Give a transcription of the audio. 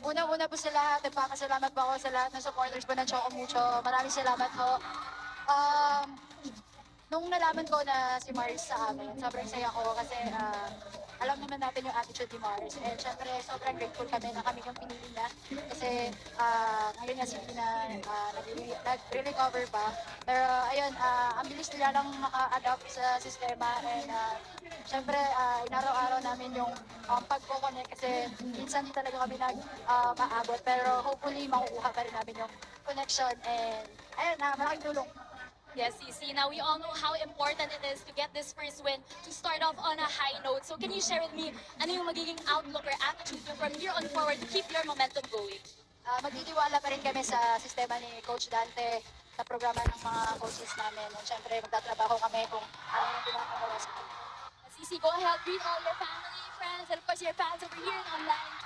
Unang-una po sa lahat, nagpapasalamat po ako sa lahat ng supporters po ng Choco Mucho. Maraming salamat po. Um, Nung nalaman ko na si Mars sa amin, sobrang saya ko kasi alam naman natin yung attitude ni Mars. And syempre, sobrang grateful kami na kami yung pinili niya. Kasi ngayon nga hindi na nag-recover pa. Pero ayun, ang bilis nila lang maka-adapt sa sistema. And syempre, inaraw-araw namin yung pagko-connect kasi minsan di talaga kami maabot. Pero hopefully, makukuha pa rin namin yung connection. And ayun, malaking tulong. Yes, CC. Now we all know how important it is to get this first win to start off on a high note. So can you share with me ano yung magiging outlook or attitude nyo from here on forward to keep your momentum going? Magtitiwala pa rin kami sa sistema ni Coach Dante, sa programa ng mga coaches namin. At syempre, magtatrabaho kami kung ano yung pinapagawa sa kanila. CC, go ahead, greet all your family, friends, and of course your fans over here in online.